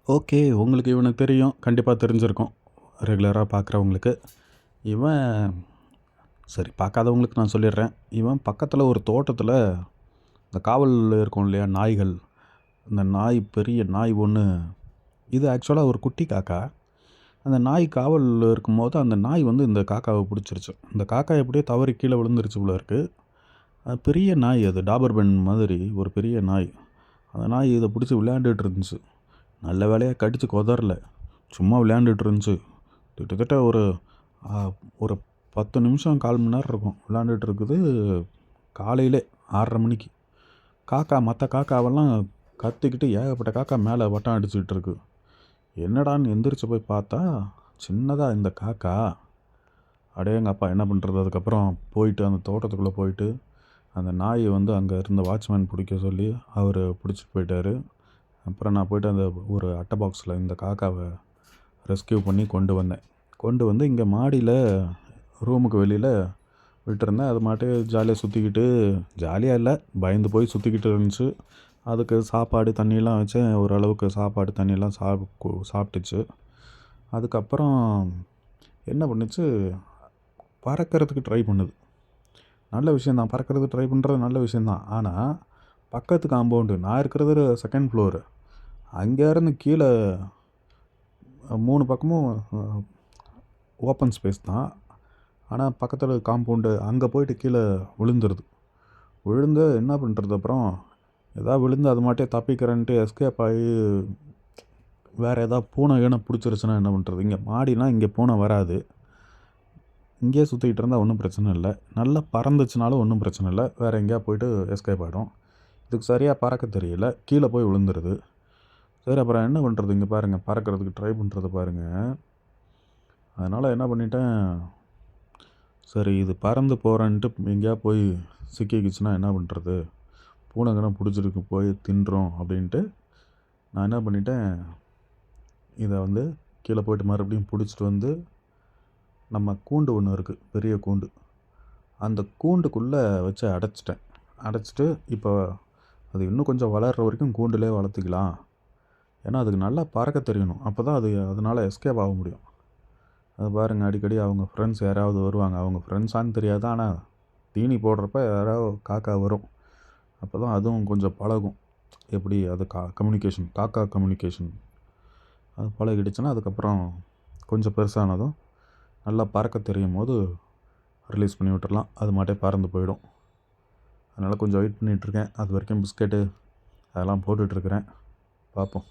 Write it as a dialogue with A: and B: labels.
A: Okay. உங்களுக்கு இவன தெரியும். கண்டிப்பா தெரிஞ்சிருக்கும். ரெகுலரா பார்க்குறவங்களுக்கு. இவன் சரி பார்க்காதவங்களுக்கு நான் சொல்லிடுறேன். இவன் பக்கத்தில ஒரு தோட்டத்தில இந்த காவல்ல இருக்கும் இல்லையா நாய்கள். அந்த நாய் பெரிய நாய் ஒண்ணு இது ஆக்சுவலா ஒரு குட்டி காக்கா. அந்த நாய் காவல்ல இருக்கும்போது அந்த நாய் வந்து இந்த காக்காவ பிடிச்சிருச்சு. இந்த காக்கா எப்படியோ தவறி கீழ விழுந்துருச்சு போல இருக்கு. அது பெரிய நாய் அது. டாபர்மேன் மாதிரி ஒரு பெரிய நாய். அந்த நாய் இத பிடிச்சு விளையாண்டுட்டு இருந்துச்சு. நல்ல வேளையா கடிச்சு கொதறல. சும்மா விளையாண்டுட்டு இருந்துச்சு. கிட்டத்தட்ட ஒரு அ ஒரு 10 நிமிஷம் 1/4 மணி நேரம் இருக்கும். விளையாண்டுட்டு இருக்குது. காலையிலே 6:30 மணிக்கு. மத்த காக்காவெல்லாம் கத்திக்கிட்டு ஏகப்பட்ட காக்கா மேலே வட்டம் அடிச்சுக்கிட்டு இருக்கு. என்னடான்னு எந்திரிச்சு போய் பார்த்தா, சின்னதா இந்த காக்கா, அடேங்கப்பா என்ன பண்ணுறது? அதுக்கப்புறம் போயிட்டு அந்த தோட்டத்துக்குள்ளே போயிட்டு, அந்த நாயை வந்து அங்கே இருந்த வாட்ச்மேன் பிடிக்க சொல்லி அவர் பிடிச்சிட்டு போயிட்டார். அப்புறம் நான் போயிட்டு அந்த ஒரு அட்டை பாக்ஸில் இந்த காக்காவை ரெஸ்க்யூ பண்ணி கொண்டு வந்தேன். கொண்டு வந்து இங்கே மாடியில் ரூமுக்கு வெளியில் விட்டுருந்தேன். அது மாட்டு ஜாலியாக சுற்றிக்கிட்டு, ஜாலியாக இல்லை, பயந்து போய் சுற்றிக்கிட்டு இருந்துச்சு. அதுக்கு சாப்பாடு தண்ணியெலாம் வச்சேன். ஓரளவுக்கு சாப்பாடு தண்ணியெல்லாம் சாப்பிட்டுச்சு. அதுக்கப்புறம் என்ன பண்ணுச்சு, பறக்கிறதுக்கு ட்ரை பண்ணுது. நல்ல விஷயந்தான், பறக்கிறதுக்கு ட்ரை பண்ணுறது நல்ல விஷயந்தான். ஆனால் பக்கத்து காம்பவுண்டு, நான் இருக்கிறது 2nd ஃப்ளோரு, அங்கேருந்து கீழே 3 பக்கமும் ஓப்பன் ஸ்பேஸ் தான். ஆனால் பக்கத்தில் காம்பவுண்டு, அங்கே போயிட்டு கீழே விழுந்துருது. விழுந்து என்ன பண்ணுறது? அப்புறம் எதாவது விழுந்து அது மாட்டே தப்பிக்கிறேன்ட்டு எஸ்கேப் ஆகி வேறு எதாவது பூனை கீனை பிடிச்சிருச்சுன்னா என்ன பண்ணுறது? இங்கே மாடினா இங்கே பூனை வராது. இங்கேயே சுற்றிக்கிட்டு இருந்தால் ஒன்றும் பிரச்சனை இல்லை. நல்லா பறந்துச்சுனாலும் ஒன்றும் பிரச்சனை இல்லை. வேறு எங்கேயா போய்ட்டு எஸ்கேப் ஆகிடும். இதுக்கு சரியாக பறக்க தெரியல. கீழே போய் விழுந்துருது. சரி அப்புறம் என்ன பண்ணுறது? இங்கே பாருங்கள், பறக்கிறதுக்கு ட்ரை பண்ணுறது பாருங்கள். அதனால் என்ன பண்ணிட்டேன், சரி இது பறந்து போகிறேன்ட்டு எங்கேயா போய் சிக்கிக்கிச்சுன்னா என்ன பண்ணுறது? பூனைங்கெல்லாம் பிடிச்சிருக்கு போய் தின்றோம் அப்படின்ட்டு நான் என்ன பண்ணிட்டேன், இதை வந்து கீழே போய்ட்டு மறுபடியும் பிடிச்சிட்டு வந்து நம்ம கூண்டு ஒன்று இருக்குது, பெரிய கூண்டு, அந்த கூண்டுக்குள்ளே வச்சு அடைச்சிட்டேன். அடைச்சிட்டு இப்போ அது இன்னும் கொஞ்சம் வளர்கிற வரைக்கும் கூண்டுலேயே வளர்த்துக்கலாம். ஏன்னா அதுக்கு நல்லா பறக்க தெரியணும். அப்போ தான் அதனால் எஸ்கேப் ஆக முடியும். அது பாருங்கள், அடிக்கடி அவங்க ஃப்ரெண்ட்ஸ் யாராவது வருவாங்க. அவங்க ஃப்ரெண்ட்ஸான்னு தெரியாது, ஆனால் தீனி போடுறப்ப யாராவது காக்கா வரும். அப்போ தான் அதுவும் கொஞ்சம் பழகும். எப்படி அது கம்யூனிகேஷன், காக்கா கம்யூனிகேஷன் அது பழகிடுச்சுன்னா அதுக்கப்புறம் கொஞ்சம் பெருசானதும் நல்லா பறக்க தெரியும் போது ரிலீஸ் பண்ணி விட்டுறலாம். அது மாட்டே பறந்து போயிடும். அதனால் கொஞ்சம் வெயிட் பண்ணிகிட்ருக்கேன். அது வரைக்கும் பிஸ்கெட்டு அதெல்லாம் போட்டுட்ருக்கிறேன். பார்ப்போம்.